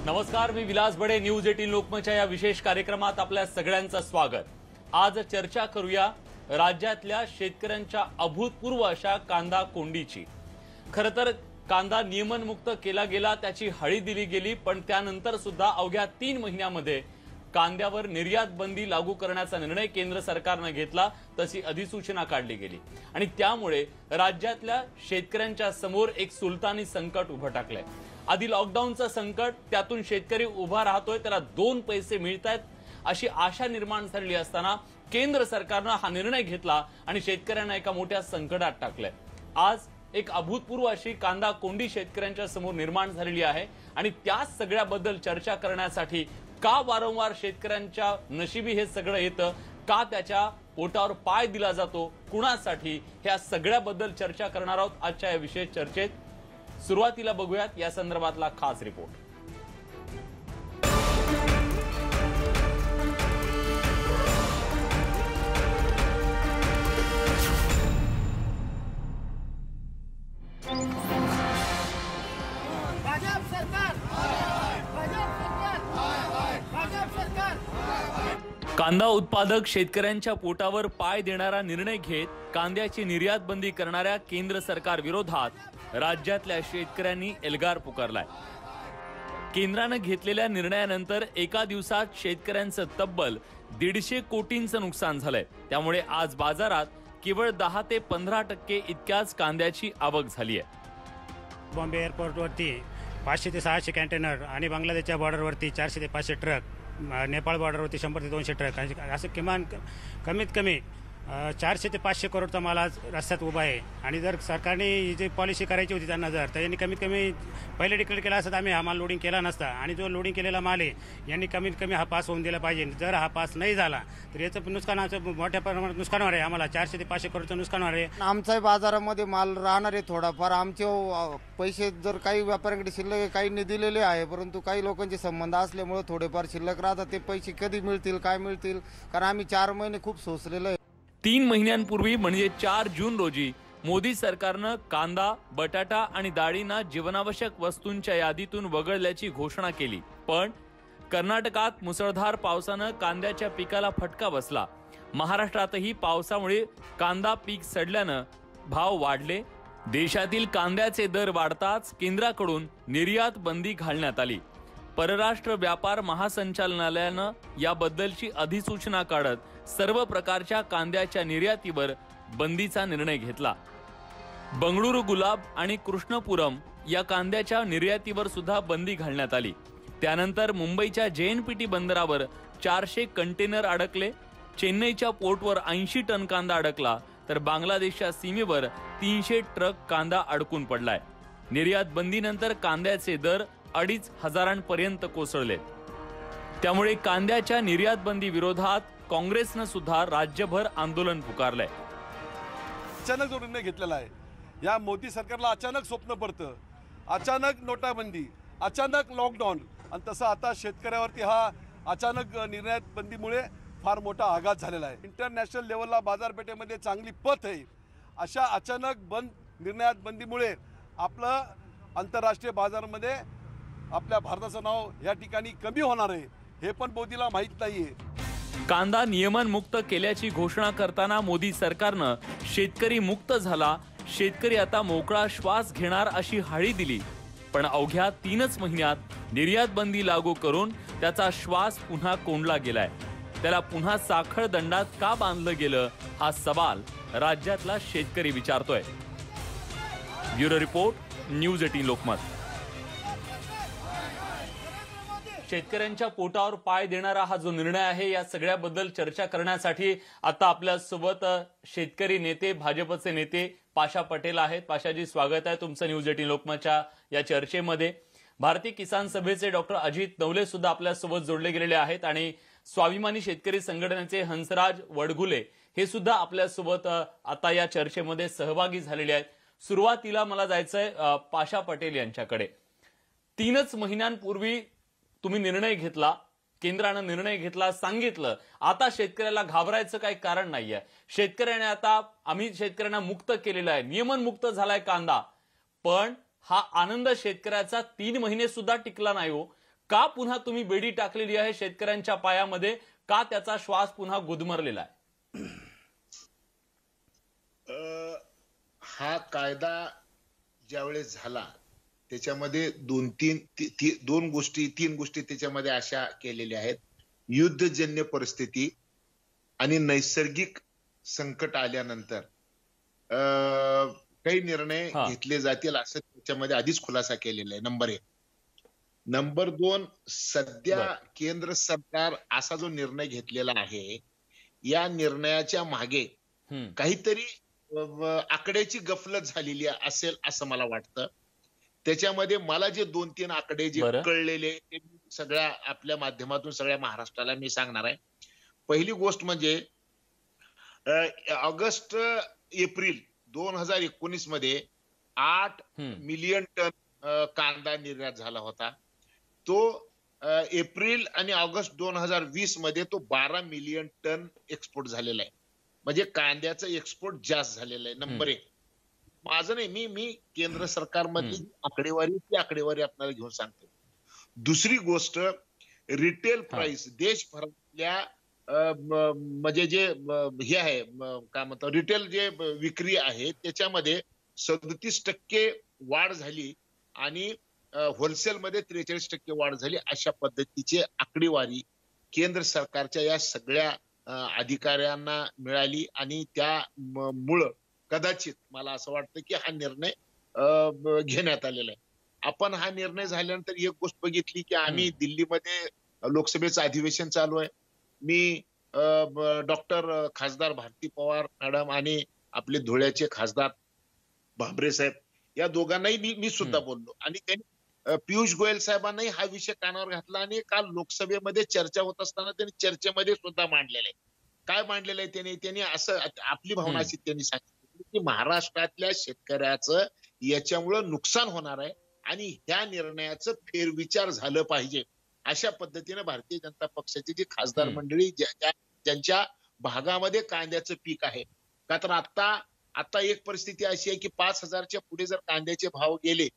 नमस्कार, मी विलास बडे. न्यूज 18 लोकमतच्या या विशेष कार्यक्रमात आपल्या सगळ्यांचं स्वागत. आज चर्चा करूया राज्यातल्या शेतकऱ्यांच्या अभूतपूर्व अशा कांदा कोंडीची. खरं तर कांदा नियमनमुक्त केला गेला, त्याची हळी दिली गेली, पण त्यानंतर सुद्धा अवघ्या 3 महिन्यामध्ये कांद्यावर निर्यात बंदी लागू करण्याचा निर्णय केंद्र सरकारने घेतला, तशी अधिसूचना काढली गेली आणि त्यामुळे राज्यातल्या शेतकऱ्यांच्या समोर एक सुलतानी संकट उभं टाकलंय. आधी लॉकडाऊनचं संकट, त्यातून शेतकरी उभा राहतोय, त्याला 2 पैसे मिळतायत अशी आशा निर्माण झालेली असताना केंद्र सरकारने हा निर्णय घेतला आणि शेतकऱ्यांना एका मोठ्या संकटात टाकलंय. आज एक अभूतपूर्व अशी कांदा कोंडी शेतकऱ्यांच्या समोर निर्माण झालेली आहे आणि त्या सगळ्याबद्दल चर्चा करण्यासाठी का वारंवार शेतकऱ्यांच्या नशिबी हे सगळं येतं, का त्याच्या पोटावर पाय दिला जातो, कुणासाठी, ह्या सगळ्याबद्दल चर्चा करणार आहोत आजच्या या विशेष चर्चेत. सुरुवातीला बघूयात या संदर्भातला खास रिपोर्ट. कांदा उत्पादक शेतकऱ्यांच्या पोटावर पाय देणारा निर्णय घेत कांद्याची निर्यात बंदी करणाऱ्या केंद्र सरकार विरोधात राज्यातल्या शेतकऱ्यांनी एल्गार पुकारलाय. केंद्राने घेतलेल्या निर्णयानंतर एका दिवसात शेतकऱ्यांचं तब्बल 150 कोटींचं नुकसान झालंय. त्यामुळे आज बाजारात केवळ 10 ते 15% इतक्याच कांद्याची आवक झाली आहे. बॉम्बे एअरपोर्टवरती 500 ते 600 कंटेनर आणि बांगलादेशच्या बॉर्डरवरती 400 ते 500 ट्रक, नेपाळ बॉर्डरवरती 100 ते 200 ट्रक, असं किमान कमीत कमी 400 ते 500 करोडचा माल आज रस्त्यात उभा आहे. आणि जर सरकारने ही जी पॉलिसी करायची होती त्यांना जर यांनी कमीत कमी पहिले डिक्लेअर केला असता, आम्ही हा माल लोडिंग केला नसता. आणि जो लोडिंग केलेला माल आहे यांनी कमीत कमी हा पास होऊन दिला पाहिजे. जर हा पास नाही झाला तर याचं नुकसानाचं मोठ्या प्रमाणात नुकसान होणार आहे. आम्हाला 400 ते 500 करोडचं नुकसान होणार आहे. आमचाही बाजारामध्ये माल राहणार आहे थोडाफार. आमचे पैसे जर काही व्यापाऱ्यांकडे शिल्लक काहींनी दिलेले आहे, परंतु काही लोकांचे संबंध असल्यामुळे थोडेफार शिल्लक राहतात. ते पैसे कधी मिळतील, काय मिळतील, कारण आम्ही 4 महिने खूप सोसलेलं आहे. 3 महिन्यांपूर्वी म्हणजे 4 जून रोजी मोदी सरकारनं कांदा, बटाटा आणि डाळींना जीवनावश्यक वस्तूंच्या यादीतून वगळल्याची घोषणा केली. पण कर्नाटकात मुसळधार पावसानं कांद्याच्या पिकाला फटका बसला. महाराष्ट्रातही पावसामुळे कांदा पीक सडल्यानं भाव वाढले. देशातील कांद्याचे दर वाढताच केंद्राकडून निर्यात बंदी घालण्यात आली. परराष्ट्र व्यापार महासंचालनालयानं याबद्दलची अधिसूचना काढत सर्व प्रकारच्या कांद्याच्या निर्यातीवर बंदीचा निर्णय घेतला. बंगळुरू गुलाब आणि कृष्णपुरम या कांद्याच्या निर्यातीवर सुद्धा बंदी घालण्यात आली. त्यानंतर मुंबईच्या JNPT बंदरावर 400 कंटेनर अडकले. चेन्नईच्या पोर्टवर 80 टन कांदा अडकला, तर बांगलादेशच्या सीमेवर 300 ट्रक कांदा अडकून पडलाय. निर्यात बंदीनंतर कांद्याचे दर 2,500 पर्यंत कोसळले. त्यामुळे कांद्याच्या निर्यात बंदी विरोधात काँग्रेसनं सुद्धा राज्यभर आंदोलन पुकारलंय. अचानक जो निर्णय घेतलेला आहे, या मोदी सरकारला अचानक स्वप्न पडतं, अचानक नोटाबंदी, अचानक लॉकडाऊन, आणि तसं आता शेतकऱ्यावरती हा अचानक निर्यात बंदीमुळे फार मोठा आघात झालेला आहे. इंटरनॅशनल लेवलला बाजारपेठेमध्ये चांगली पत आहे. अशा अचानक निर्यात बंदीमुळे आपलं आंतरराष्ट्रीय बाजारामध्ये आपल्या भारताचं नाव या ठिकाणी कमी होणार आहे, हे पण मोदीला माहीत नाहीये. कांदा नियमन मुक्त केल्याची घोषणा करताना मोदी सरकारनं शेतकरी मुक्त झाला, शेतकरी आता मोकळा श्वास घेणार अशी हळी दिली. पण अवघ्या 3च महिन्यात निर्यात बंदी लागू करून त्याचा श्वास पुन्हा कोंडला गेलाय. त्याला पुन्हा साखळ दंडात का बांधलं गेलं, हा सवाल राज्यातला शेतकरी विचारतोय. Bureau report, news 18 Lokmat. शेतकऱ्यांच्या पोटावर पाय देणारा हा जो निर्णय आहे, या सगळ्याबद्दल चर्चा करण्यासाठी आता आपल्या सोबत शेतकरी नेते, भाजपचे नेते पाशा पटेल आहेत. पाशाजी, स्वागत आहे तुमचं न्यूज 18 लोकमतच्या या चर्चेमध्ये. भारतीय किसान सभेचे डॉक्टर अजित नवले सुद्धा आपल्या सोबत जोडले गेलेले आहेत आणि स्वाभिमानी शेतकरी संघटनेचे हंसराज वडघुले हे सुद्धा आपल्या सोबत आता या चर्चेमध्ये सहभागी झालेले आहेत. सुरुवातीला मला जायचंय पाशा पटेल यांच्याकडे. 3च महिन्यांपूर्वी तुम्ही निर्णय घेतला, केंद्राने निर्णय घेतला, सांगितलं आता शेतकऱ्याला घाबरायचं काही कारण नाहीये. शेतकऱ्याने आता आम्ही शेतकऱ्यांना मुक्त केलेला आहे, नियमन मुक्त झालाय कांदा. पण हा आनंद शेतकऱ्याचा 3 महिने सुद्धा टिकला नाही हो. का पुन्हा तुम्ही बेडी टाकलेली आहे शेतकऱ्यांच्या पायामध्ये? का त्याचा श्वास पुन्हा गुदमरलेला आहे? हा कायदा ज्यावेळेस झाला त्याच्यामध्ये तीन गोष्टी त्याच्यामध्ये अशा केलेल्या आहेत. युद्धजन्य परिस्थिती आणि नैसर्गिक संकट आल्यानंतर काही निर्णय घेतले जातील असं त्याच्यामध्ये आधीच खुलासा केलेला आहे. नंबर 1. नंबर 2, सध्या केंद्र सरकार असा जो निर्णय घेतलेला आहे या निर्णयाच्या मागे काहीतरी आकड्याची गफलत झालेली असेल असं मला वाटतं. त्याच्यामध्ये मला जे 2-3 आकडे जे कळलेले ते सगळ्या आपल्या माध्यमातून सगळ्या महाराष्ट्राला मी सांगणार आहे. पहिली गोष्ट म्हणजे ऑगस्ट एप्रिल 2019 मध्ये 8 मिलियन टन कांदा निर्यात झाला होता. तो एप्रिल आणि ऑगस्ट 2020 मध्ये तो 12 मिलियन टन एक्सपोर्ट झालेला आहे. म्हणजे कांद्याचं एक्सपोर्ट जास्त झालेलं आहे. नंबर 1. माझं नाही, मी केंद्र सरकारमधली ती आकडेवारी आपल्याला घेऊन सांगतो. दुसरी गोष्ट, रिटेल प्राइस देशभरातल्या म्हणजे जे हे आहे काय म्हणतात रिटेल जे विक्री आहे त्याच्यामध्ये 37% वाढ झाली आणि होलसेलमध्ये 43% वाढ झाली. अशा पद्धतीची आकडेवारी केंद्र सरकारच्या या सगळ्या अधिकाऱ्यांना मिळाली आणि त्यामुळं कदाचित मला असं वाटतं की हा निर्णय घेण्यात आलेला आहे. आपण हा निर्णय झाल्यानंतर एक गोष्ट बघितली की आम्ही दिल्लीमध्ये लोकसभेचं अधिवेशन चालू आहे. मी डॉक्टर खासदार भारती पवार मॅडम आणि आपले धुळ्याचे खासदार भामरे साहेब या दोघांनाही मी सुद्धा बोललो आणि त्यांनी पियुष गोयल साहेबांनाही हा विषय कानावर घातला आणि काल लोकसभेमध्ये चर्चा होत असताना त्यांनी चर्चेमध्ये सुद्धा मांडलेलं आहे. काय मांडलेलं आहे त्यांनी असं आपली भावना अशी त्यांनी सांगितली की महाराष्ट्रातल्या शेतकऱ्याचं याच्यामुळं नुकसान होणार आहे आणि ह्या निर्णयाचं फेरविचार झालं पाहिजे. अशा पद्धतीने भारतीय जनता पक्षाची जी खासदार मंडळी ज्यांच्या भागामध्ये कांद्याचं पीक आहे का तर आता एक परिस्थिती अशी आहे की 5,000च्या पुढे जर कांद्याचे भाव गेले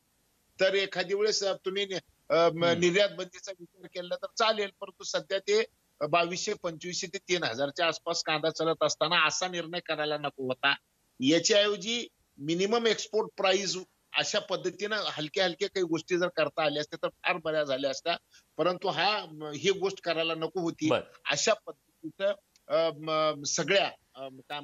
तर एखादी वेळेस तुम्ही निर्यात बंदीचा विचार केला तर चालेल, परंतु सध्या ते 2,200-2,500 ते 3,000च्या आसपास कांदा चालत असताना असा निर्णय करायला नको होता. याच्याऐवजी मिनिमम एक्सपोर्ट प्राइस अशा पद्धतीनं हलक्या काही गोष्टी जर करता आल्या असत्या तर फार बऱ्या झाल्या असत्या, परंतु ही गोष्ट करायला नको होती. अशा पद्धतीचं सगळ्या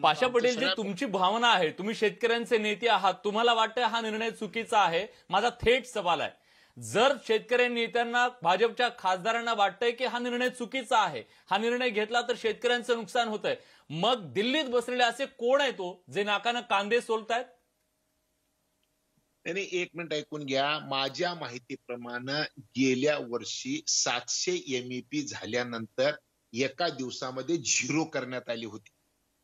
पाशा पटेल, जी तुमची भावना आहे, तुम्ही शेतकऱ्यांचे नेते आहात, तुम्हाला वाटतं हा निर्णय चुकीचा आहे? माझा थेट सवाल आहे, जर शेतकरी नेत्यांना भाजपच्या खासदारांना वाटतंय की हा निर्णय चुकीचा आहे, हा निर्णय घेतला तर शेतकऱ्यांचं नुकसान होतंय, मग दिल्लीत बसलेले असे कोण आहे तो जे नाकानं कांदे सोलतायत? नाही, 1 मिनिट ऐकून घ्या. माझ्या माहितीप्रमाणे गेल्या वर्षी 700 MEP झाल्यानंतर एका दिवसामध्ये 0 करण्यात आली होती.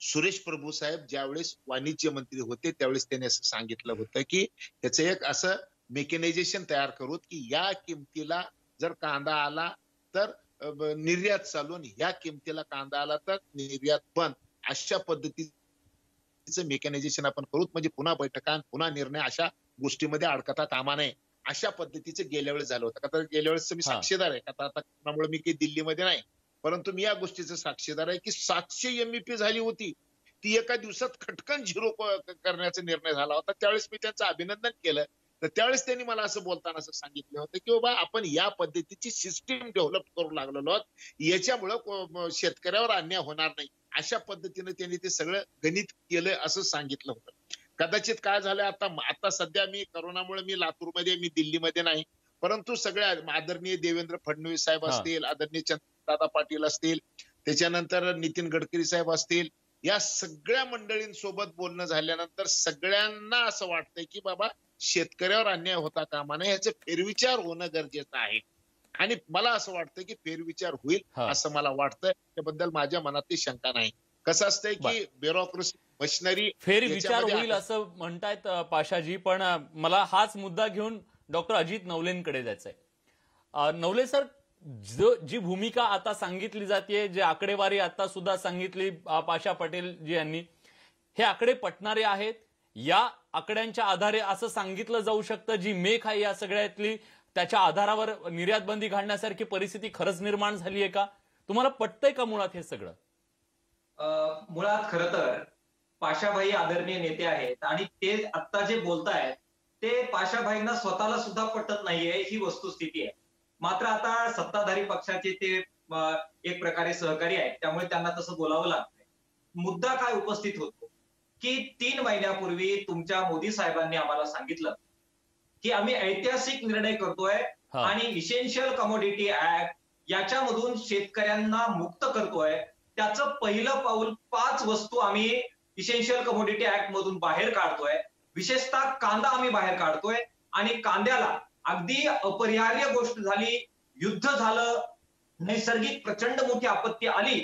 सुरेश प्रभू साहेब ज्यावेळेस वाणिज्य मंत्री होते त्यावेळेस त्यांनी असं सांगितलं होतं की त्याचं एक असं मेकॅनायझेशन तयार करू की या किमतीला जर कांदा आला तर निर्यात चालू आणि या किमतीला कांदा आला तर निर्यात बंद. अशा पद्धतीचं मेकॅनायझेशन आपण करू म्हणजे पुन्हा बैठका पुन्हा निर्णय अशा गोष्टीमध्ये अडकता कामा नये. अशा पद्धतीचं गेल्या वेळेस झालं होतं. का तर गेल्या वेळेस मी साक्षीदार आहे, का आता त्यामुळे मी काही दिल्लीमध्ये नाही, परंतु मी या गोष्टीचं साक्षीदार आहे की 700 MEP झाली होती, ती एका दिवसात खटकन 0 करण्याचा निर्णय झाला होता. त्यावेळेस मी त्यांचं अभिनंदन केलं. तर त्यावेळेस त्यांनी मला असं बोलताना असं सांगितलं होतं की बाबा आपण या पद्धतीची सिस्टीम डेव्हलप करू लागलेलो आहोत, याच्यामुळं शेतकऱ्यावर अन्याय होणार नाही. अशा पद्धतीने त्यांनी ते सगळं गणित केलं असं सांगितलं होतं. कदाचित काय झालं आता सध्या मी करोनामुळे मी लातूरमध्ये, मी दिल्लीमध्ये नाही, परंतु सगळ्या आदरणीय देवेंद्र फडणवीस साहेब असतील, आदरणीय चंद्रदादा पाटील असतील, त्याच्यानंतर नितीन गडकरी साहेब असतील, या सगळ्या मंडळींसोबत बोलणं झाल्यानंतर सगळ्यांना असं वाटतंय की बाबा शेतकऱ्यावर अन्याय होता कामा नये, याचे फेरविचार होणं गरजेचं आहे. आणि मला असं वाटतं की फेरविचार होईल असं मला वाटतं. त्याबद्दल माझ्या मनातली शंका नाही. कसं असतंय की ब्युरोक्रेसी मशिनरी फेरविचार होईल असं म्हणतायत पाशाजी, पण मला हाच मुद्दा घेऊन डॉक्टर अजित नवलेंकडे जायचंय. नवले सर, जी भूमिका आता सांगितली जाते, जे आकडेवारी आता सुद्धा सांगितली पाशा पटेल जी यांनी, हे आकडे पटणारे आहेत? या आकड्यांच्या आधारे असं सांगितलं जाऊ शकतं जी मेख आहे या सगळ्यातली त्याच्या आधारावर निर्यात बंदी घालण्यासारखी परिस्थिती खरंच निर्माण झाली आहे का? तुम्हाला पटतंय का मुळात हे सगळं? मुळात खरं तर पाशाभाई आदरणीय नेते आहेत आणि ते आता जे बोलतायत ते पाशाभाईंना स्वतःला सुद्धा पटत नाहीये, ही वस्तुस्थिती आहे. मात्र आता सत्ताधारी पक्षाचे ते एक प्रकारे सहकारी आहेत, त्यामुळे त्यांना तसं बोलावं लागतंय. मुद्दा काय उपस्थित होतो की 3 महिन्यापूर्वी तुमच्या मोदी साहेबांनी आम्हाला सांगितलं की आम्ही ऐतिहासिक निर्णय करतोय आणि इसेन्शियल कमोडिटी ऍक्ट याच्यामधून शेतकऱ्यांना मुक्त करतोय. त्याचं पहिलं पाऊल 5 वस्तू आम्ही इसेन्शियल कमोडिटी ऍक्ट मधून बाहेर काढतोय. विशेषतः कांदा आम्ही बाहेर काढतोय आणि कांद्याला अगदी अपरिहार्य गोष्ट झाली, युद्ध झालं, नैसर्गिक प्रचंड मोठी आपत्ती आली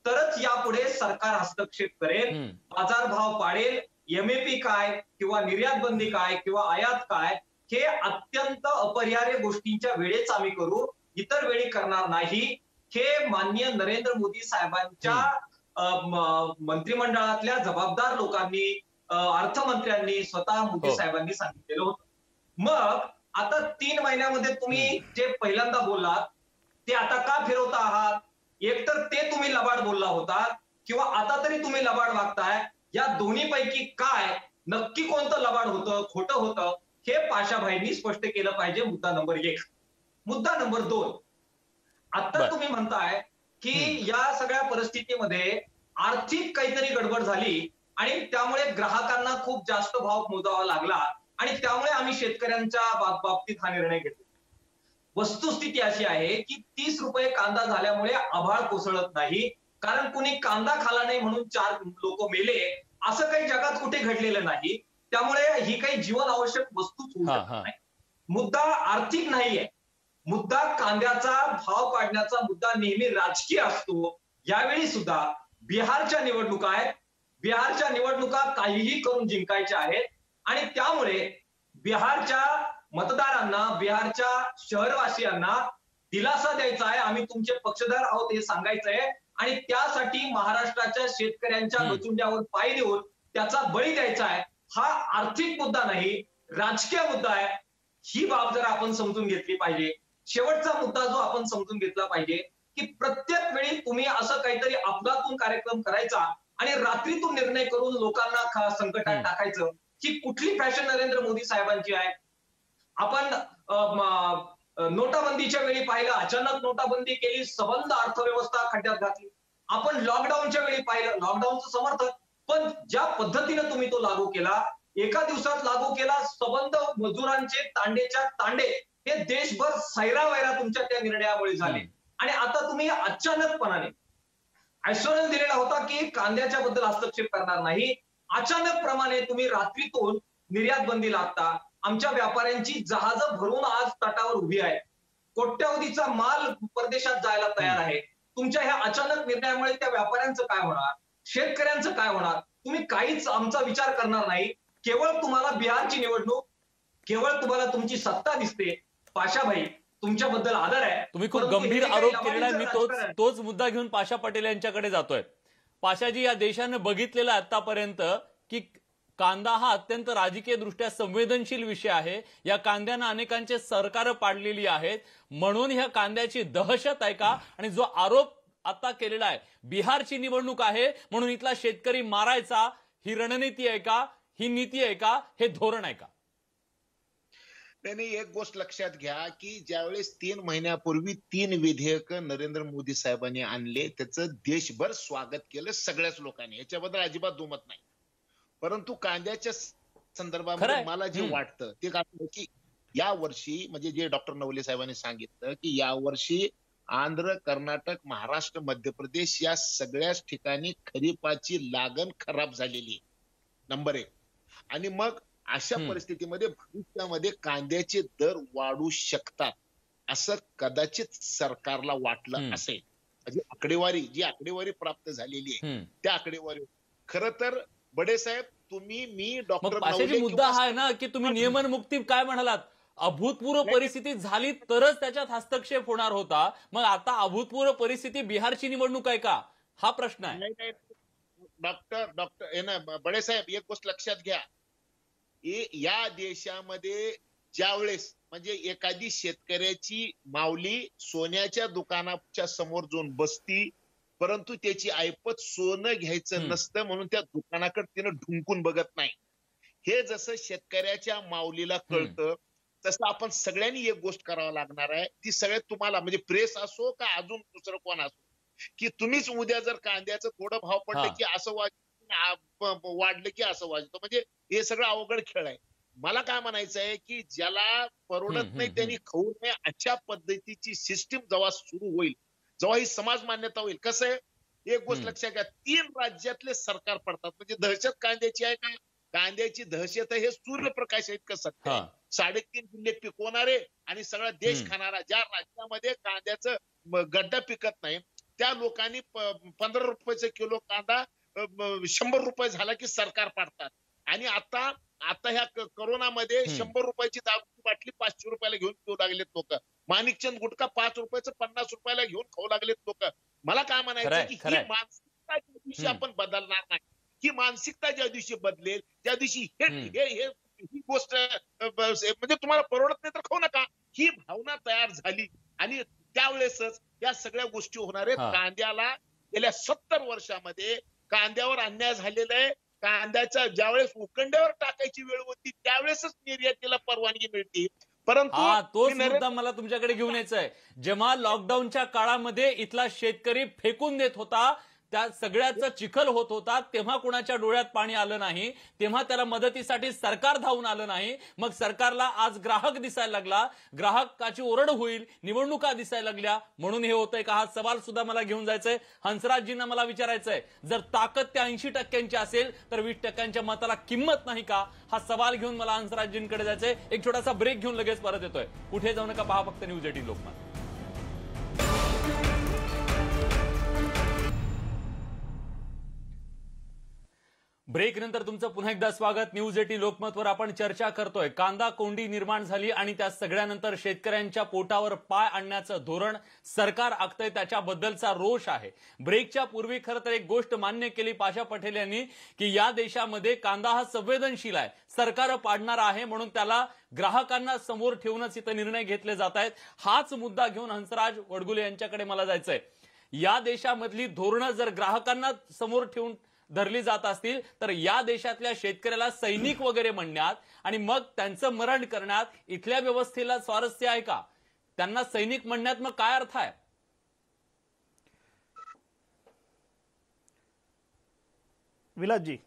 तरच यापुढे सरकार हस्तक्षेप करेल, बाजारभाव पाडेल. एमएपी काय किंवा निर्यात बंदी काय किंवा आयात काय हे अत्यंत अपरिहार्य गोष्टींच्या वेळेच आम्ही करू, इतर वेळी करणार नाही. हे माननीय नरेंद्र मोदी साहेबांच्या मंत्रिमंडळातल्या जबाबदार लोकांनी, अर्थमंत्र्यांनी, स्वतः मोदी साहेबांनी सांगितलेलं होतं. मग आता 3 महिन्यामध्ये तुम्ही जे पहिल्यांदा बोललात ते आता का फिरवता आहात? एकतर ते तुम्ही लबाड बोलला होता किंवा आता तरी तुम्ही लबाड वागताय. या दोन्हीपैकी काय नक्की कोणतं लबाड होतं, खोटं होतं हे पाशाभाईंनी स्पष्ट केलं पाहिजे. मुद्दा नंबर 1. मुद्दा नंबर 2, आता तुम्ही म्हणताय की या सगळ्या परिस्थितीमध्ये आर्थिक काहीतरी गडबड झाली आणि त्यामुळे ग्राहकांना खूप जास्त भाव मोजावा लागला आणि त्यामुळे आम्ही शेतकऱ्यांच्या बाबतीत हा निर्णय घेतला. वस्तुस्थिती अशी आहे की 30 रुपये कांदा झाल्यामुळे आभाळ कोसळत नाही, कारण कुणी कांदा खाला नाही म्हणून 4 लोक मेले, असं काही जगात कुठे घडलेलं नाही. त्यामुळे ही काही जीवन आवश्यक वस्तूच होऊ शकत नाही. मुद्दा आर्थिक नाहीये, मुद्दा कांद्याचा भाव काढण्याचा मुद्दा नेहमी राजकीय असतो. यावेळी सुद्धा बिहारच्या निवडणुका आहेत, बिहारच्या निवडणुका काहीही करून जिंकायच्या आहेत आणि त्यामुळे बिहारच्या मतदारांना, बिहारच्या शहरवासियांना दिलासा द्यायचा आहे. आम्ही तुमचे पक्षधर आहोत हे सांगायचंय आणि त्यासाठी महाराष्ट्राच्या शेतकऱ्यांच्या गचुंड्यावर पाय देऊन त्याचा बळी द्यायचा आहे. हा आर्थिक मुद्दा नाही, राजकीय मुद्दा आहे. ही बाब जर आपण समजून घेतली पाहिजे. शेवटचा मुद्दा जो आपण समजून घेतला पाहिजे की प्रत्येक वेळी तुम्ही असं काहीतरी अफलातून कार्यक्रम करायचा आणि रात्रीतून निर्णय करून लोकांना संकटात टाकायचं, ही कुठली फॅशन नरेंद्र मोदी साहेबांची आहे? आपण नोटाबंदीच्या वेळी पाहिलं, अचानक नोटाबंदी केली, सबंध अर्थव्यवस्था खड्ड्यात घातली. आपण लॉकडाऊनच्या वेळी पाहिलं, लॉकडाऊनचं समर्थन, पण ज्या पद्धतीनं तुम्ही तो लागू केला, एका दिवसात लागू केला, सबंध मजुरांचे तांडेच्या तांडे हे देशभर सैरावैरा तुमच्या त्या निर्णयामुळे झाले. आणि आता तुम्ही अचानकपणाने आश्वासन दिलेला होता की कांद्याच्या बद्दल हस्तक्षेप करणार नाही, अचानक प्रमाणे तुम्ही रात्रीतून निर्यात बंदी लागता. आमच्या व्यापाऱ्यांची जहाजं भरून आज तटावर उभी आहे, कोट्यावधीचा माल परदेशात जायला तयार आहे. तुमच्या ह्या अचानक निर्णयामुळे त्या व्यापाऱ्यांचं काय होणार, शेतकऱ्यांचं काय होणार? तुम्ही काहीच आमचा विचार करणार नाही. केवळ तुम्हाला बिहारची निवडणूक, केवळ तुम्हाला तुमची सत्ता दिसते. पाशाभाई, तुमच्याबद्दल आदर आहे. तुम्ही खूप गंभीर आरोप केलेला आहे. मी तोच मुद्दा घेऊन पाशा पटेल यांच्याकडे जातोय. पाशाजी, या देशानं बघितलेलं आतापर्यंत की कांदा हा अत्यंत राजकीय दृष्ट्या संवेदनशील विषय आहे. या कांद्यानं अनेकांचे सरकार पाडलेली आहेत, म्हणून ह्या कांद्याची दहशत आहे का? आणि जो आरोप आता केलेला आहे, बिहारची निवडणूक आहे म्हणून इथला शेतकरी मारायचा, ही रणनीती आहे का? ही नीती आहे का? हे धोरण आहे का? त्यांनी एक गोष्ट लक्षात घ्या की ज्यावेळेस 3 महिन्यापूर्वी 3 विधेयक नरेंद्र मोदी साहेबांनी आणले, त्याचं देशभर स्वागत केलं सगळ्याच लोकांनी, याच्याबद्दल अजिबात दुमत नाही. परंतु कांद्याच्या संदर्भामध्ये मला जे वाटतं ते काय की या वर्षी, म्हणजे जे डॉक्टर नवले साहेबांनी सांगितलं की या वर्षी आंध्र, कर्नाटक, महाराष्ट्र, मध्य प्रदेश या सगळ्याच ठिकाणी खरीपाची लागण खराब झालेली आहे, नंबर 1. आणि मग अशा परिस्थितीमध्ये भविष्यामध्ये कांद्याचे दर वाढू शकतात असं कदाचित सरकारला वाटलं असेल. म्हणजे जी आकडेवारी प्राप्त झालेली आहे त्या आकडेवारी खरं तर बडे साहेब, तुम्ही, मी, डॉक्टर पाशाजी, मुद्दा हा आहे ना की तुम्ही नियमन मुक्ती काय म्हणालात, अभूतपूर्व परिस्थिती झाली तरच त्याच्यात हस्तक्षेप होणार होता. मग आता अभूतपूर्व परिस्थिती बिहारची निवडणूक आहे का, हा प्रश्न आहे. डॉक्टर बडे साहेब, एक गोष्ट लक्षात घ्या, या देशामध्ये ज्यावेळेस म्हणजे एखादी शेतकऱ्याची माऊली सोन्याच्या दुकानाच्या समोर जाऊन बसती, परंतु त्याची ऐपत सोनं घ्यायचं नसतं म्हणून त्या दुकानाकडे तिनं ढुंकून बघत नाही. हे जसं शेतकऱ्याच्या माऊलीला कळतं, तसं आपण सगळ्यांनी एक गोष्ट करावं लागणार आहे. ती सगळ्यात तुम्हाला म्हणजे प्रेस असो का अजून दुसरं कोण असो, की तुम्हीच उद्या जर कांद्याचं थोडं भाव पडलं की असं वाढलं की असं वाजतं, म्हणजे हे सगळं अवघड खेळ आहे. मला काय म्हणायचं आहे की ज्याला परवडत नाही त्यांनी खाऊ नये, अशा पद्धतीची सिस्टीम जेव्हा सुरू होईल, जेव्हा ही समाज मान्यता होईल. कसं आहे, एक गोष्ट लक्षात घ्या, 3 राज्यातले सरकार पडतात. म्हणजे दहशत कांद्याची आहे का? कांद्याची दहशत आहे हे सूर्यप्रकाश इतकं सत्य आहे. 3.5 जिल्हे पिकवणारे आणि सगळा देश खाणारा, ज्या राज्यामध्ये कांद्याचं गड्डा पिकत नाही त्या लोकांनी 15 रुपयाचा किलो कांदा 100 रुपये झाला की सरकार पाडतात. आणि आता ह्या कोरोनामध्ये 100 रुपयाची दारूची बाटली 500 रुपयाला घेऊन पिऊ लागलेत लोक. माणिकचंद गुटखा 5 रुपयाचं 50 रुपयाला घेऊन खाऊ लागलेत लोक. मला काय म्हणायचं की ही मानसिकता ज्या दिवशी आपण बदलणार नाही, ही मानसिकता ज्या दिवशी बदलेल त्या दिवशी ही गोष्ट म्हणजे तुम्हाला परवडत नाही तर खाऊ नका, ही भावना तयार झाली आणि त्यावेळेसच या सगळ्या गोष्टी होणार आहेत. कांद्याला गेल्या 70 वर्षामध्ये कांद्यावर अन्याय झालेला आहे. कांद्याचा ज्यावेळेस उकंड्यावर टाकायची वेळ होती त्यावेळेसच निर्यातीला परवानगी मिळते. परंतु तोच मुद्दा मला तुमच्याकडे घेऊन यायचा आहे. जेव्हा लॉकडाऊनच्या काळामध्ये इथला शेतकरी फेकून देत होता, त्या सगळ्याचा चिखल होत होता, तेव्हा कुणाच्या डोळ्यात पाणी आलं नाही, तेव्हा त्याला मदतीसाठी सरकार धावून आलं नाही. मग सरकारला आज ग्राहक दिसायला लागला, ग्राहकाची ओरड होईल, निवडणुका दिसायला लागल्या म्हणून हे होतंय का? हा सवाल सुद्धा मला घेऊन जायचंय. हंसराजजींना मला विचारायचंय, जर ताकद त्या 80% असेल तर 20% मताला किंमत नाही का? हा सवाल घेऊन मला हंसराजजींकडे जायचंय. एक छोटासा ब्रेक घेऊन लगेच परत येतोय. कुठे जाऊ नका, पहा फक्त न्यूज 18 लोकमत. ब्रेक नंतर तुमचं पुन्हा एकदा स्वागत. न्यूज 18 लोकमतवर आपण चर्चा करतोय. कांदा कोंडी निर्माण झाली आणि त्या सगळ्यानंतर शेतकऱ्यांच्या पोटावर पाय आणण्याचं धोरण सरकार आखतंय, त्याच्याबद्दलचा रोष आहे. ब्रेकच्या पूर्वी खरं तर एक गोष्ट मान्य केली पाशा पटेल यांनी की या देशामध्ये कांदा हा संवेदनशील आहे, सरकार पाडणार आहे म्हणून त्याला ग्राहकांना समोर ठेवूनच इथं निर्णय घेतले जात आहेत. हाच मुद्दा घेऊन हंसराज वडगुले यांच्याकडे मला जायचंय. या देशामधली धोरणं जर ग्राहकांना समोर ठेवून धरली जात असतील तर या देशातल्या शेतकऱ्याला सैनिक वगैरे म्हणण्यात आणि मग त्यांचं मरण करण्यात इथल्या व्यवस्थेला स्वारस्य आहे का? त्यांना सैनिक म्हणण्यात मग काय अर्थ आहे? विलासजी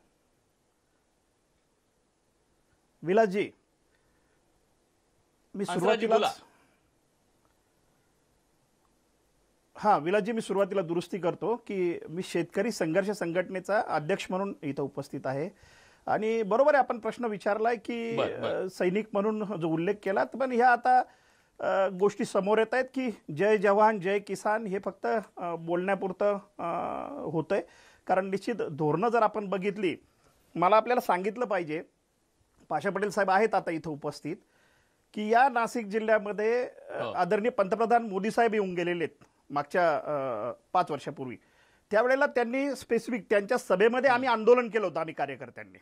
मी सुरुवातीला दुरुस्ती करतो की मी शेतकरी संघर्ष संघटनेचा अध्यक्ष म्हणून इथं उपस्थित आहे. आणि बरोबर आहे, आपण प्रश्न विचारलाय की सैनिक म्हणून जो उल्लेख केला, पण ह्या आता गोष्टी समोर येत आहेत की जय जवान जय किसान हे फक्त बोलण्यापुरतं होतंय. कारण निश्चित धोरणं जर आपण बघितली, मला आपल्याला सांगितलं पाहिजे, पाशा पटेल साहेब आहेत आता इथं उपस्थित, की या नाशिक जिल्ह्यामध्ये आदरणीय पंतप्रधान मोदी साहेब येऊन गेलेले आहेत मागच्या 5 वर्षापूर्वी. त्यावेळेला त्यांनी स्पेसिफिक त्यांच्या सभेमध्ये आम्ही आंदोलन केलं होतं, आम्ही कार्यकर्त्यांनी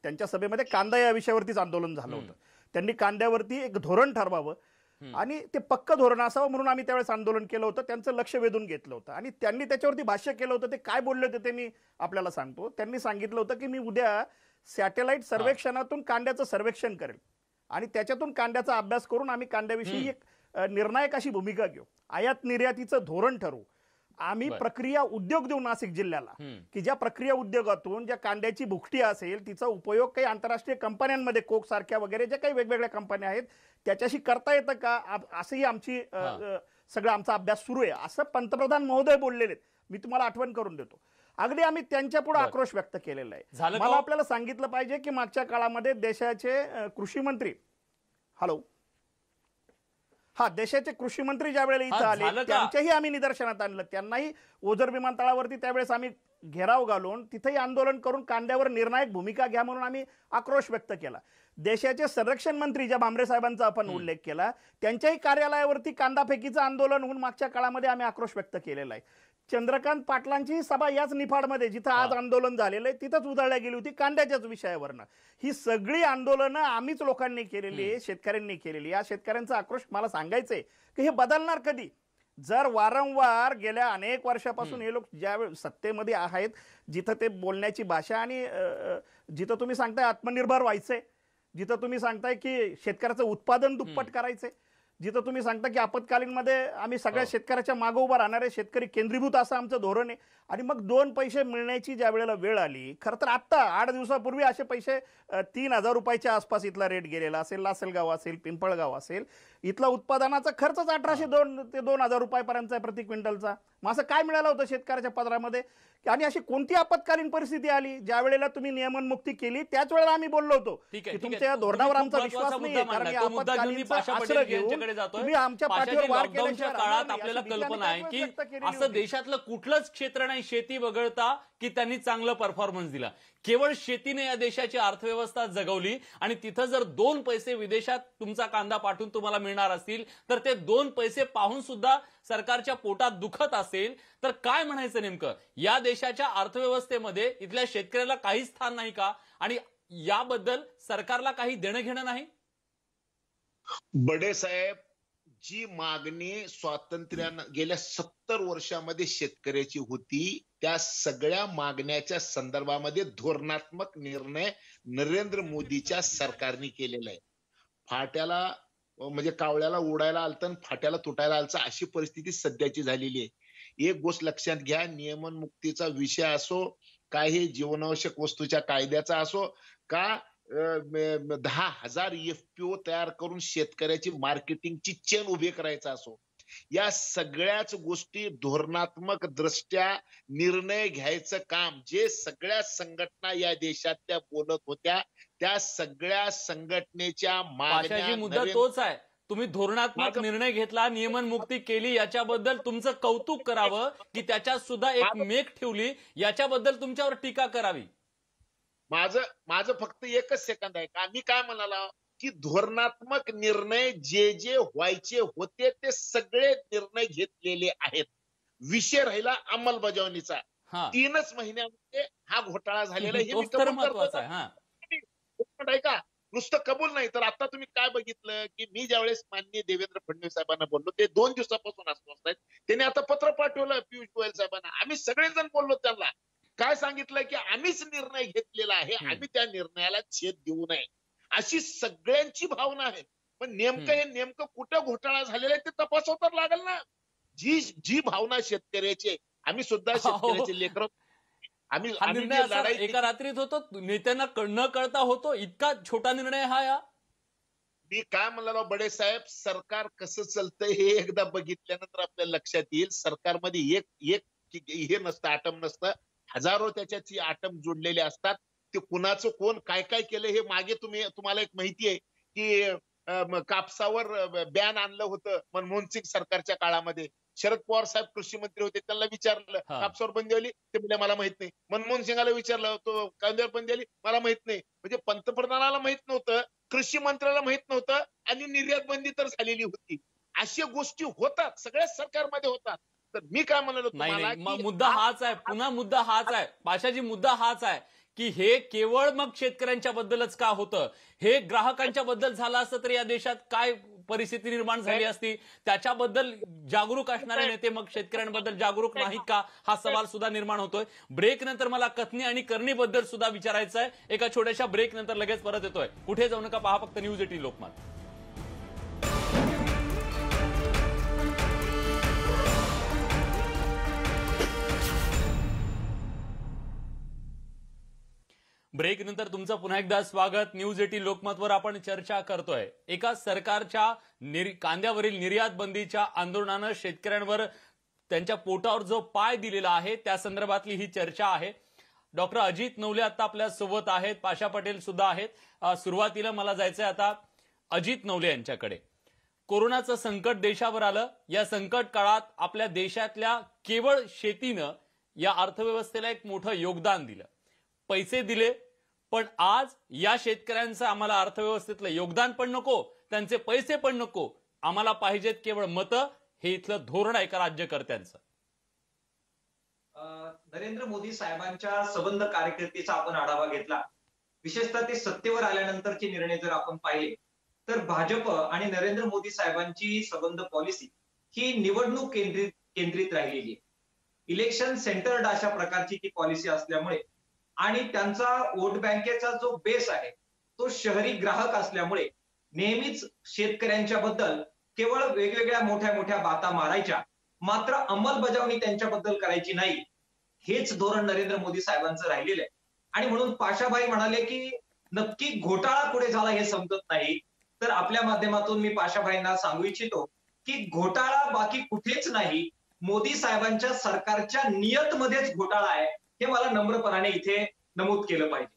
त्यांच्या सभेमध्ये कांदा या विषयावरतीच आंदोलन झालं होतं. त्यांनी कांद्यावरती एक धोरण ठरवावं आणि ते पक्क धोरण असावं म्हणून आम्ही त्यावेळेस आंदोलन केलं होतं. त्यांचं लक्ष वेधून घेतलं होतं आणि त्यांनी त्याच्यावरती भाष्य केलं होतं. ते काय बोलले होते ते मी आपल्याला सांगतो. त्यांनी सांगितलं होतं की मी उद्या सॅटेलाइट सर्वेक्षणातून कांद्याचं सर्वेक्षण करेल आणि त्याच्यातून कांद्याचा अभ्यास करून आम्ही कांद्याविषयी एक निर्णायक अशी भूमिका घेऊ, आयात निर्यातीचं धोरण ठरवू. आम्ही प्रक्रिया उद्योग देऊ नाशिक जिल्ह्याला, की ज्या प्रक्रिया उद्योगातून ज्या कांद्याची भुकटी असेल तिचा उपयोग काही आंतरराष्ट्रीय कंपन्यांमध्ये, कोक सारख्या वगैरे ज्या काही वेगवेगळ्या कंपन्या आहेत त्याच्याशी करता येतं का, असंही आमची सगळा आमचा अभ्यास सुरू आहे, असं पंतप्रधान महोदय बोललेले. मी तुम्हाला आठवण करून देतो. अगदी आम्ही त्यांच्या पुढे आक्रोश व्यक्त केलेला आहे. मला आपल्याला सांगितलं पाहिजे की मागच्या काळामध्ये देशाचे कृषी मंत्री देशाचे कृषी मंत्री ज्या वेळेला इथं आले त्यांच्याही आम्ही निदर्शनात आणलं. त्यांनाही ओझर विमानतळावरती त्यावेळेस आम्ही घेराव घालून तिथेही आंदोलन करून कांद्यावर निर्णायक भूमिका घ्या म्हणून आम्ही आक्रोश व्यक्त केला. देशाचे संरक्षण मंत्री ज्या भामरे साहेबांचा आपण उल्लेख केला, त्यांच्याही कार्यालयावरती कांदा फेकीचं आंदोलन होऊन मागच्या काळामध्ये आम्ही आक्रोश व्यक्त केलेला आहे. चंद्रकांत पाटलांची सभा याच निफाडमध्ये जिथं आज आंदोलन झालेलं आहे तिथंच उधळल्या गेली होती कांद्याच्याच विषयावरनं. ही सगळी आंदोलनं आम्हीच लोकांनी केलेली आहे, शेतकऱ्यांनी केलेली. या शेतकऱ्यांचा आक्रोश मला सांगायचंय की हे बदलणार कधी? जर वारंवार गेल्या अनेक वर्षापासून हे लोक ज्यावेळी सत्तेमध्ये आहेत, जिथं ते बोलण्याची भाषा आणि जिथं तुम्ही सांगताय आत्मनिर्भर व्हायचंय, जिथं तुम्ही सांगताय की शेतकऱ्याचं उत्पादन दुप्पट करायचंय, जिथं तुम्ही सांगता की आपत्कालीनमध्ये आम्ही सगळ्या शेतकऱ्याच्या मागे उभं राहणारे, शेतकरी केंद्रीभूत असं आमचं धोरण आहे, आणि मग 2 पैसे मिळण्याची ज्या वेळेला वेळ आली, खरं तर आत्ता 8 दिवसापूर्वी असे पैसे 3,000 रुपयाच्या आसपास इथला रेट गेलेला असेल. लासलगाव असेल, पिंपळगाव असेल, इथला उत्पादनाचा खर्चच 1802 ते 2,000 रुपयापर्यंत आहे प्रति क्विंटलचा. मग असं काय मिळालं होतं शेतकऱ्याच्या पदरामध्ये? आणि अशी कोणती आपत्कालीन परिस्थिती आली ज्या वेळेला तुम्ही नियमनमुक्ती केली? त्याच वेळेला आम्ही बोललो होतो की तुमच्या धोरणावर आमचा विश्वास नाहीये, कारण या आपत्कालीनचा आश्रय घेऊन तुम्ही आमच्या पाठीवर वार केल्याशिवाय काळात आपल्याला कल्पना आहे की असं देशातलं कुठलंच क्षेत्र नाही शेती वगळता की त्यांनी चांगला परफॉर्मन्स दिला. केवळ शेतीने या देशाची अर्थव्यवस्था जगवली, आणि तिथं जर 2 पैसे विदेशात तुमचा कांदा पाठवून तुम्हाला मिळणार असतील तर ते 2 पैसे पाहून सुद्धा सरकारच्या पोटात दुखत असेल तर काय म्हणायचं नेमकं? या देशाच्या अर्थव्यवस्थेमध्ये इथल्या शेतकऱ्याला काही स्थान नाही का? आणि याबद्दल सरकारला काही देणं घेणं नाही? बडे साहेब, जी मागणी स्वातंत्र्यानं गेल्या 70 वर्षामध्ये शेतकऱ्याची होती, त्या सगळ्या मागण्याच्या संदर्भामध्ये धोरणात्मक निर्णय नरेंद्र मोदीच्या सरकारने केलेला आहे. फाट्याला म्हणजे कावळ्याला उडायला आलतं आणि फाट्याला तुटायला आलतं अशी परिस्थिती सध्याची झालेली आहे. एक गोष्ट लक्षात घ्या, नियमनमुक्तीचा विषय असो, काही जीवनावश्यक वस्तूच्या कायद्याचा असो, का 10,000 FPO तयार करून शेतकऱ्याची मार्केटिंगची चेन उभी करायचा असो, या सगळ्याच गोष्टी धोरणात्मक दृष्ट्या निर्णय घ्यायचं काम जे सगळ्या संघटना या देशातल्या बोलत होत्या, त्या सगळ्या संघटनेच्या भाषाची मुद्दा मागण्या तोच आहे. तुम्ही धोरणात्मक निर्णय घेतला, नियमनमुक्ती केली, याच्याबद्दल तुमचं कौतुक करावं की त्याच्यात सुद्धा एक मेख ठेवली, याच्याबद्दल तुमच्यावर टीका करावी? माझं फक्त एकच सेकंद आहे का मी काय म्हणाला की धोरणात्मक निर्णय जे जे व्हायचे होते ते सगळे निर्णय घेतलेले आहेत. विषय राहिला अंमलबजावणीचा. 3च महिन्यामध्ये हा घोटाळा झालेला आहे. हे तर महत्वाचं आहे का? नुसतं कबूल नाही तर आता तुम्ही काय बघितलं की मी ज्यावेळेस माननीय देवेंद्र फडणवीस साहेबांना बोललो, ते 2 दिवसापासून अस्वस्थ आहेत. त्यांनी आता पत्र पाठवलं पियुष गोयल साहेबांना. आम्ही सगळेजण बोललो त्यांना, काय सांगितलं की आम्हीच निर्णय घेतलेला आहे, आम्ही त्या निर्णयाला छेद देऊ नये अशी सगळ्यांची भावना आहे. पण नेमकं कुठं घोटाळा झालेला आहे ते तपासावं तर लागेल ना. जी भावना शेतकऱ्याची, आम्ही सुद्धा शेतकऱ्याचे लेकर, आम्ही निर्णय एका रात्रीत होतो, नेत्यांना न कळता होतो, इतका छोटा निर्णय हा. या मी काय म्हणलो बडे साहेब, सरकार कसं चालतंय हे एकदा बघितल्यानंतर आपल्याला लक्षात येईल. सरकारमध्ये एक हे नसतं, आटम नसतं, हजारो त्याच्याची आटम जोडलेले असतात. ते कुणाचं कोण काय काय केलं हे मागे तुम्हाला एक माहिती आहे की कापसावर बॅन आणलं होतं मनमोहन सिंग सरकारच्या काळामध्ये. शरद पवार साहेब कृषी मंत्री होते, त्यांना विचारलं कापसावर बंदी आली, ते म्हणजे मला माहित नाही. मनमोहन सिंगाला विचारलं, तो कांद्यावर बंदी आली, मला माहित नाही. म्हणजे पंतप्रधानाला माहित नव्हतं, कृषी मंत्र्याला माहित नव्हतं, आणि निर्यात बंदी तर झालेली होती. अशा गोष्टी होतात, सगळ्याच सरकारमध्ये होतात. तर मी काय म्हणालो तुम्हाला, मुद्दा हाच आहे, पुन्हा मुद्दा हाच आहे पाशाजी, मुद्दा हाच आहे की हे केवळ मग शेतकऱ्यांच्या बद्दलच का होतं? हे ग्राहकांच्या बद्दल झालं असतं तर या देशात काय परिस्थिती निर्माण झाली असती? त्याच्याबद्दल जागरूक असणारे नेते मग शेतकऱ्यांबद्दल जागरूक नाहीत का, हा सवाल सुद्धा निर्माण होतोय. ब्रेक नंतर मला कथनी आणि करणी बद्दल सुद्धा विचारायचं आहे. एका छोट्याशा ब्रेक नंतर लगेच परत येतोय. कुठे जाऊ नका, पहा फक्त न्यूज 18 लोकमत. ब्रेक नंतर तुमचं पुन्हा एकदा स्वागत. न्यूज 18 लोकमतवर आपण चर्चा करतोय. एका सरकारच्या कांद्यावरील निर्यात बंदीच्या आंदोलनानं शेतकऱ्यांवर त्यांच्या पोटावर जो पाय दिलेला आहे त्या संदर्भातली ही चर्चा आहे. डॉक्टर अजित नवले आता आपल्या सोबत आहेत, पाशा पटेल सुद्धा आहेत. सुरुवातीला मला जायचंय आता अजित नवले यांच्याकडे. कोरोनाचं संकट देशावर आलं. या संकट काळात आपल्या देशातल्या केवळ शेतीनं या अर्थव्यवस्थेला एक मोठं योगदान दिलं, पैसे दिले. पण आज या शेतकऱ्यांचं आम्हाला अर्थव्यवस्थेतलं योगदान पण नको, त्यांचे पैसे पण नको, आम्हाला पाहिजेत केवळ मतं. हे इथलं धोरण आहे का राज्यकर्त्यांचं? नरेंद्र मोदी साहेबांच्या सबंध कारकिर्दीचा आपण आढावा घेतला, विशेषतः ते सत्तेवर आल्यानंतरचे निर्णय जर आपण पाहिले तर भाजप आणि नरेंद्र मोदी साहेबांची सबंध पॉलिसी ही निवडणूक केंद्रित राहिलेली आहे. इलेक्शन सेंटर्ड अशा प्रकारची ती पॉलिसी असल्यामुळे आणि त्यांचा वोट बँकेचा जो बेस आहे तो शहरी ग्राहक असल्यामुळे नेहमीच शेतकऱ्यांच्या बद्दल केवळ वेगवेगळ्या मोठ्या मोठ्या बाता मारायच्या, मात्र अंमलबजावणी त्यांच्याबद्दल करायची नाही, हेच धोरण नरेंद्र मोदी साहेबांचं राहिलेलं आहे. आणि म्हणून पाशाभाई म्हणाले की नक्की घोटाळा पुढे झाला हे समजत नाही. तर आपल्या माध्यमातून मी पाशाभाईंना सांगू इच्छितो की घोटाळा बाकी कुठेच नाही, मोदी साहेबांच्या सरकारच्या नियतमध्येच घोटाळा आहे, हे मला नम्रपणाने इथे नमूद केलं पाहिजे.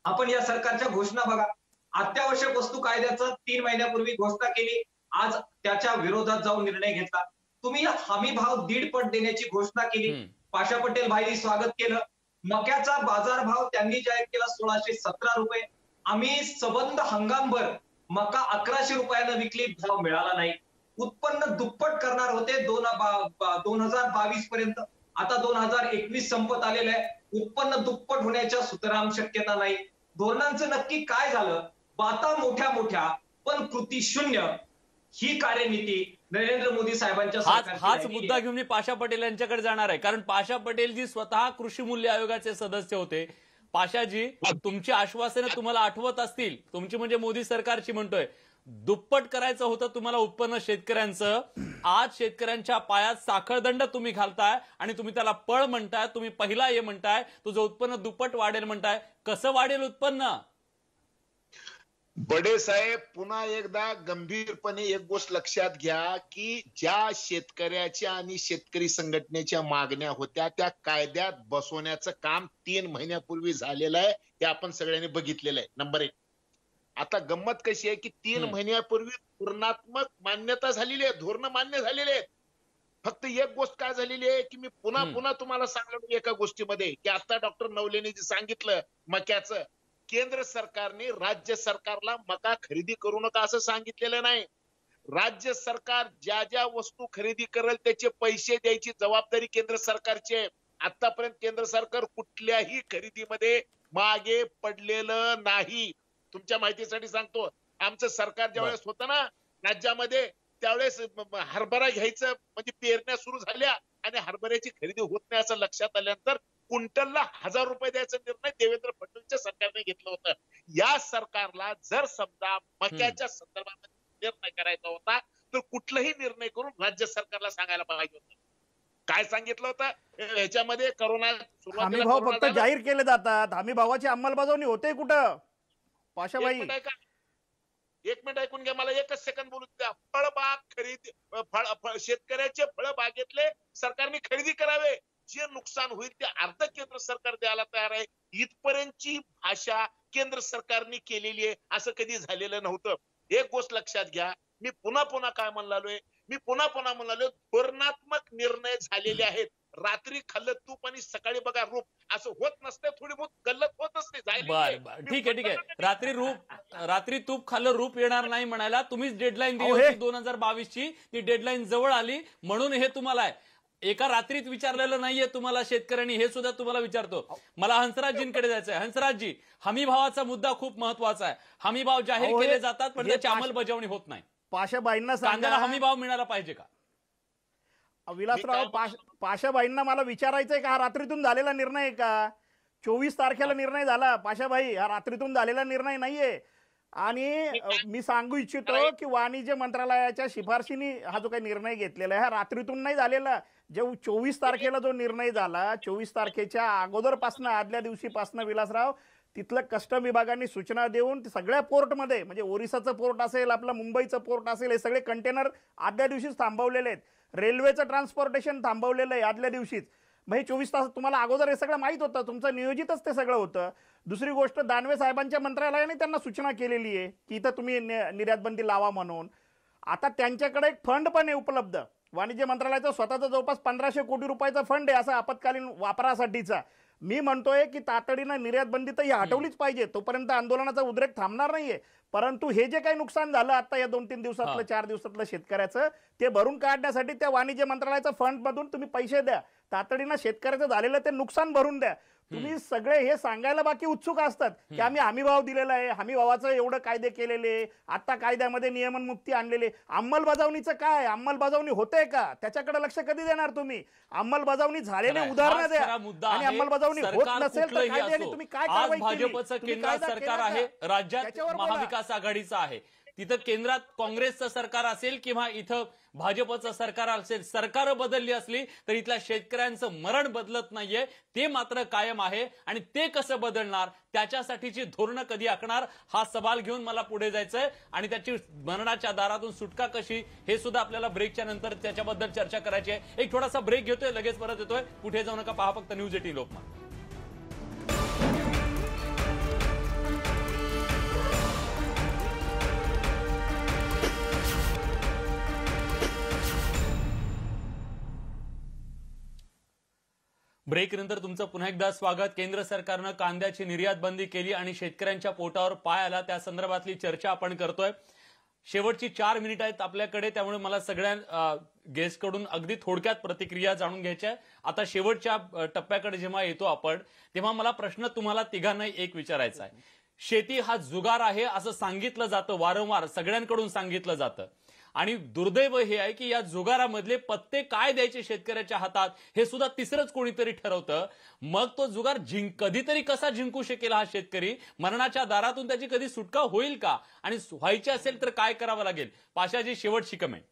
आपण या सरकारच्या घोषणा बघा, अत्यावश्यक वस्तू कायद्याचं 3 महिन्यापूर्वी घोषणा केली, आज त्याच्या विरोधात जाऊन निर्णय घेतला. तुम्ही हमी भाव 1.5 पट देण्याची घोषणा केली, पाशा पटेल भाईंनी स्वागत केलं. मक्याचा बाजारभाव त्यांनी जाहीर केला 1617 रुपये. आम्ही सबंध हंगामभर मका 1100 रुपयानं विकली, भाव मिळाला नाही. उत्पन्न दुप्पट करणार होते 2022 पर्यंत, आता 2021 संपत आलेलं आहे, उत्पन्न दुप्पट होण्याच्या सुतराम शक्यता नाही. धोरणांचं नक्की काय झालं? बाता मोठ्या मोठ्या पण कृती शून्य, ही कार्यनीती नरेंद्र मोदी साहेबांच्या हाच मुद्दा घेऊन मी पाशा पटेल यांच्याकडे जाणार आहे. कारण पाशा पटेल जी स्वतः कृषी मूल्य आयोगाचे सदस्य होते. पाशाजी, तुमची आश्वासनं तुम्हाला आठवत असतील, तुमची म्हणजे मोदी सरकारची म्हणतोय, दुप्पट करायचं होतं तुम्हाला उत्पन्न शेतकऱ्यांचं. आज शेतकऱ्यांच्या पायात साखळदंड तुम्ही घालताय आणि तुम्ही त्याला पळ म्हणताय, तुम्ही पहिला ये म्हणताय, तुझं उत्पन्न दुप्पट वाढेल म्हणताय. कसं वाढेल उत्पन्न? बडे साहेब, पुन्हा एकदा गंभीरपणे एक गोष्ट लक्षात घ्या की ज्या शेतकऱ्याच्या आणि शेतकरी संघटनेच्या मागण्या होत्या त्या कायद्यात बसवण्याचं काम 3 महिन्यापूर्वी झालेलं आहे, हे आपण सगळ्यांनी बघितलेलं आहे. नंबर 1. आता गंमत कशी आहे की 3 महिन्यापूर्वी धोरणात्मक मान्यता झालेली आहे, धोरण मान्य झालेले आहेत. फक्त एक गोष्ट काय झालेली आहे की मी पुन्हा तुम्हाला सांगलो एका गोष्टीमध्ये की आता डॉक्टर नवलेने जे सांगितलं मक्याचं, केंद्र सरकारने राज्य सरकारला मका खरेदी करू नका असं सांगितलेलं नाही. राज्य सरकार ज्या ज्या वस्तू खरेदी करेल त्याचे पैसे द्यायची जबाबदारी केंद्र सरकारची आहे. आतापर्यंत केंद्र सरकार कुठल्याही खरेदीमध्ये मागे पडलेलं नाही. तुमच्या माहितीसाठी सांगतो, आमचं सरकार ज्यावेळेस होतं ना राज्यामध्ये, त्यावेळेस हरभरा घ्यायचं म्हणजे पेरण्या सुरू झाल्या आणि हरभऱ्याची खरेदी होत नाही असं लक्षात आल्यानंतर क्विंटलला 1000 रुपये द्यायचा निर्णय देवेंद्र फडणवीसच्या सरकारने घेतला होता. या सरकारला जर समजा मक्याच्या संदर्भात निर्णय करायचा होता तर कुठलाही निर्णय करून राज्य सरकारला सांगायला पाहिजे होतं. काय सांगितलं होतं ह्याच्यामध्ये? करोना हमी भाव फक्त जाहीर केले जातात, हमी भावाची अंमलबजावणी होते कुठं? पाशाबाई, एक मिनिट ऐकून घ्या, मला 1 सेकंद बोलू द्या. फळबाग खरेदी, शेतकऱ्याचे फळबागेतले सरकारने खरेदी करावे, जे नुकसान होईल ते अर्ध केंद्र सरकार द्यायला तयार आहे. इथपर्यंतची भाषा केंद्र सरकारने केलेली आहे, असं कधी झालेलं नव्हतं. एक गोष्ट लक्षात घ्या, मी पुन्हा काय म्हणलोय, धोरणात्मक निर्णय झालेले आहेत. रात्री खाल्लं तूप आणि सकाळी बघा रूप, असं होत नसते, थोडी बहुत गल्लत होत असते. ठीक आहे. रात्री तूप खाल्लं रूप येणार नाही म्हणायला तुम्हीच डेडलाईन दिली होती 2022ची, ती डेडलाईन जवळ आली म्हणून हे तुम्हाला आहे. एका रात्रीत विचारलेलं नाहीये तुम्हाला शेतकऱ्यांनी, हे सुद्धा तुम्हाला विचारतो. मला हंसराजजींकडे जायचंय. हंसराजजी, हमी भावाचा मुद्दा खूप महत्वाचा आहे. हमी भाव जाहीर केले जातात पण त्याची अंमलबजावणी होत नाही. पाशाबाईंना कांद्याला हमी भाव मिळाला पाहिजे का? विलासराव, पाशाबाईंना मला विचारायचंय का हा रात्रीतून झालेला निर्णय आहे का? 24 तारखेला निर्णय झाला पाशाबाई, हा रात्रीतून झालेला निर्णय नाहीये. आणि मी सांगू इच्छितो की वाणिज्य मंत्रालयाच्या शिफारशीने हा जो काही निर्णय घेतलेला आहे हा रात्रीतून नाही झालेला. जे 24 तारखेला जो निर्णय झाला, 24 तारखेच्या अगोदरपासनं, आदल्या दिवशीपासनं विलासराव, तिथलं कस्टम विभागाने सूचना देऊन सगळ्या पोर्टमध्ये, म्हणजे ओरिसाचं पोर्ट असेल, आपलं मुंबईचं पोर्ट असेल, हे सगळे कंटेनर आदल्या दिवशीच थांबवलेले आहेत. रेल्वेचं ट्रान्सपोर्टेशन थांबवलेलं आहे आदल्या दिवशीच. मग हे 24 तास तुम्हाला अगोदर हे सगळं माहित होतं, तुमचं नियोजितच ते सगळं होतं. दुसरी गोष्ट, दानवे साहेबांच्या मंत्रालयाने त्यांना सूचना केलेली आहे की इथं तुम्ही निर्यात बंदी लावा म्हणून. आता त्यांच्याकडे एक फंड पण आहे उपलब्ध, वाणिज्य मंत्रालयाचा स्वतःचा जवळपास 1500 कोटी रुपयाचा फंड आहे असा आपत्कालीन वापरासाठीचा. मी म्हणतोय की तातडीनं निर्यात बंदी तर ही हटवलीच पाहिजे, तोपर्यंत आंदोलनाचा उद्रेक थांबणार नाहीये. परंतु हे जे काही नुकसान झालं आता या 2-3 दिवसातलं 4 दिवसातलं शेतकऱ्याचं, ते भरून काढण्यासाठी त्या वाणिज्य मंत्रालयाच्या फंड मधून तुम्ही पैसे द्या, तातडीनं शेतकऱ्याचं झालेलं ते नुकसान भरून द्या. तुम्ही सगळे हे सांगायला बाकी उत्सुक असतात की आम्ही हमी भाव दिलेला आहे, हमी भावाचं एवढं कायदे केलेले, आता कायद्यामध्ये नियमनमुक्ती आणलेले, अंमलबजावणीचं काय, अंमलबजावणी होते का, त्याच्याकडे लक्ष कधी देणार तुम्ही? अंमलबजावणी झालेले उदाहरणं द्या, आणि अंमलबजावणी होत नसेल तर कायदे आणि तुम्ही काय कारवाई केली? भाजपचं केंद्रात सरकार आहे, राज्यात महाविकास आघाडीचं आहे, तिथं केंद्रात काँग्रेसचं सरकार असेल किंवा इथं भाजपचं सरकार असेल, सरकार बदलली असली तर इथल्या शेतकऱ्यांचं मरण बदलत नाहीये, ते मात्र कायम आहे. आणि ते कसं बदलणार, त्याच्यासाठीची धोरणं कधी आखणार, हा सवाल घेऊन मला पुढे जायचंय. आणि त्याची मरणाच्या दारातून सुटका कशी, हे सुद्धा आपल्याला ब्रेकच्या नंतर त्याच्याबद्दल चर्चा करायची आहे. एक थोडासा ब्रेक घेतोय, लगेच परत येतोय. कुठे जाऊ नका, पहा फक्त न्यूज 18 लोकमत. ब्रेकनंतर तुमचं पुन्हा एकदा स्वागत. केंद्र सरकारनं कांद्याची निर्यात बंदी केली आणि शेतकऱ्यांच्या पोटावर पाय आला, त्या संदर्भातली चर्चा आपण करतोय. शेवटची 4 मिनिटं आहेत आपल्याकडे, त्यामुळे मला सगळ्या गेस्टकडून अगदी थोडक्यात प्रतिक्रिया जाणून घ्यायच्या. आता शेवटच्या टप्प्याकडे जेव्हा येतो आपण, तेव्हा मला प्रश्न तुम्हाला तिघांनाही एक विचारायचा आहे. शेती हा जुगार आहे असं सांगितलं जातं, वारंवार सगळ्यांकडून सांगितलं जातं. आणि दुर्दैव हे आहे की या जुगारामधले पत्ते काय द्यायचे शेतकऱ्याच्या हातात, हे सुद्धा तिसरंच कोणीतरी ठरवतं. मग तो जुगार कधीतरी कसा जिंकू शकेल हा शेतकरी, मरणाच्या दारातून त्याची कधी सुटका होईल का, आणि व्हायची असेल तर काय करावं लागेल? पाशाजी, शेवटची कमेंट.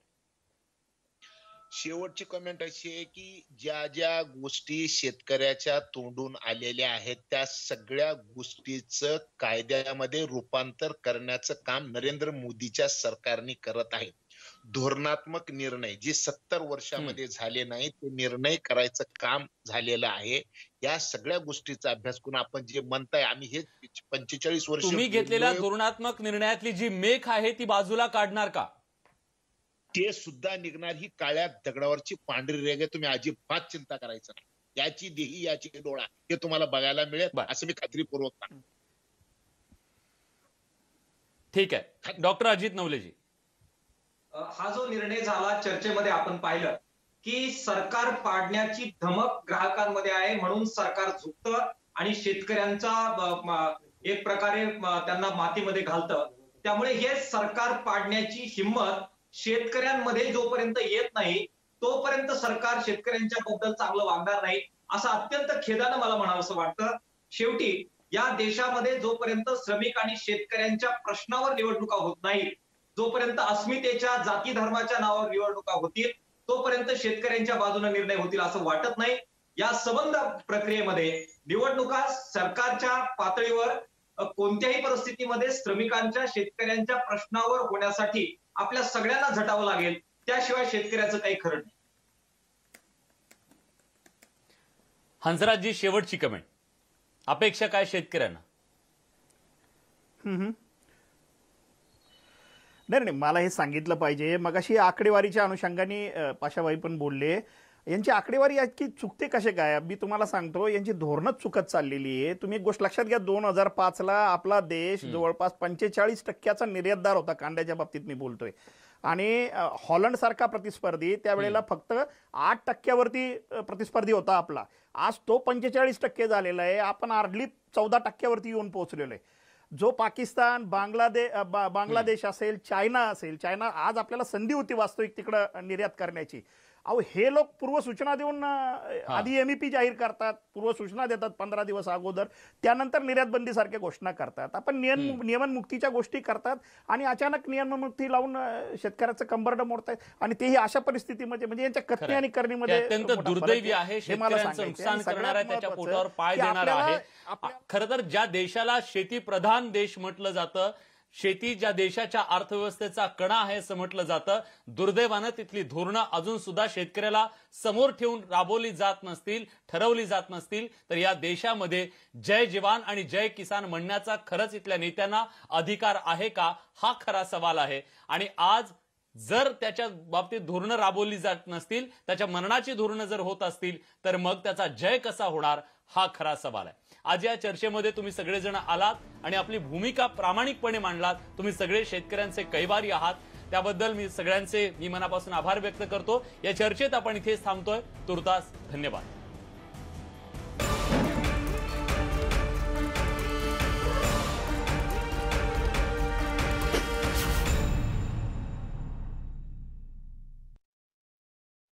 शेवटची कमेंट अशी आहे की ज्या ज्या गोष्टी शेतकऱ्याच्या तोंडून आलेल्या आहेत, त्या सगळ्या गोष्टीचं कायद्यामध्ये रूपांतर करण्याचं काम नरेंद्र मोदीच्या सरकारने करत आहे. धोरणात्मक निर्णय जे 70 वर्षामध्ये झाले नाही, ते निर्णय करायचं काम झालेलं आहे. या सगळ्या गोष्टीचा अभ्यास करून आपण जे म्हणताय, आम्ही हे 45 वर्ष तुम्ही घेतलेल्या धोरणात्मक निर्णयातली जी मेख आहे ती बाजूला काढणार का? ते सुद्धा निघणार. ही काळ्या दगडावरची पांढरी रेघ आहे, तुम्ही अजिबात चिंता करायचं नाही. याची देही याची डोळा हे तुम्हाला बघायला मिळेल, असं मी खात्रीपूर्वक सांगतो. ठीक आहे. डॉक्टर अजित नवलेजी, हा जो निर्णय झाला, चर्चेमध्ये आपण पाहिलं की सरकार पाडण्याची धमक ग्राहकांमध्ये आहे, म्हणून सरकार झुकतं आणि शेतकऱ्यांचा एक प्रकारे त्यांना मातीमध्ये घालतं. त्यामुळे हे सरकार पाडण्याची हिंमत शेतकऱ्यांमध्ये जोपर्यंत येत नाही, तोपर्यंत सरकार शेतकऱ्यांच्या बद्दल चांगलं वागणार नाही, असं अत्यंत खेदानं मला म्हणावंसं वाटतं. शेवटी या देशामध्ये जोपर्यंत श्रमिक आणि शेतकऱ्यांच्या प्रश्नावर निवडणुका होत नाहीत, जोपर्यंत अस्मितेच्या, जाती धर्माच्या नावावर निवडणुका होतील, तोपर्यंत शेतकऱ्यांच्या बाजूने निर्णय होतील असं वाटत नाही. या संबंध प्रक्रियेमध्ये निवडणुका सरकारच्या पातळीवर कोणत्याही परिस्थितीमध्ये श्रमिकांच्या, शेतकऱ्यांच्या प्रश्नावर होण्यासाठी आपल्या सगळ्यांना झटावं लागेल, त्याशिवाय शेतकऱ्याचं काही खरं नाही. हंसराजजी, शेवटची कमेंट. अपेक्षा काय शेतकऱ्यांना? नाही, मला हे सांगितलं पाहिजे. मगाशी आकडेवारीच्या अनुषंगाने पाशाबाई पण बोलले, यांची आकडेवारी की चुकते कसे काय? मी तुम्हाला सांगतो, यांची धोरणच चुकत चाललेली आहे. तुम्ही एक गोष्ट लक्षात घ्या, 2005ला आपला देश जवळपास 45% निर्यातदार होता कांद्याच्या बाबतीत मी बोलतोय. आणि हॉलंड सारखा प्रतिस्पर्धी त्यावेळेला फक्त 8% प्रतिस्पर्धी होता आपला. आज तो 45% झालेला आहे. आपण हार्डली 14% येऊन पोहोचलेलो आहे. जो पाकिस्तान, बांगलादेश असेल, चायना असेल, चायना आज आपल्याला संधी होती वास्तविक तिकडं निर्यात करण्याची. अहो, हे लोक पूर्वसूचना देऊन आधी MEP जाहीर करतात, पूर्वसूचना देतात 15 दिवस अगोदर, त्यानंतर निर्यात बंदी सारख्या घोषणा करतात. आपण नियमनमुक्तीच्या गोष्टी करतात आणि अचानक नियमनमुक्ती लावून शेतकऱ्याचं कंबरडं मोडतायत. आणि तेही अशा परिस्थितीमध्ये, म्हणजे यांच्या कथनी आणि करणीमध्ये अत्यंत दुर्दैवी आहे. शेतकऱ्यांचं नुकसान करणार आहे, त्याच्या पोटावर पाय देणार आहे. खरं तर ज्या देशाला शेती प्रधान देश म्हटलं जातं, शेती ज्या देशाच्या अर्थव्यवस्थेचा कणा आहे असं म्हटलं जातं, दुर्दैवानं तिथली धोरणं अजून सुद्धा शेतकऱ्याला समोर ठेवून राबवली जात नसतील, ठरवली जात नसतील, तर या देशामध्ये जय जवान आणि जय किसान म्हणण्याचा खरंच इथल्या नेत्यांना अधिकार आहे का, हा खरा सवाल आहे. आणि आज जर त्याच्या बाबतीत धोरणं राबवली जात नसतील, त्याच्या मरणाची धोरणं जर होत असतील, तर मग त्याचा जय कसा होणार हा खरा सवाल आहे. आज या चर्चेमध्ये तुम्ही सगळेजण आलात आणि आपली भूमिका प्रामाणिकपणे मांडलात. तुम्ही सगळे शेतकऱ्यांचे कैवारी आहात, त्याबद्दल मी सगळ्यांचे मनापासून आभार व्यक्त करतो. या चर्चेत आपण इथेच थांबतोय. तुर्तास धन्यवाद.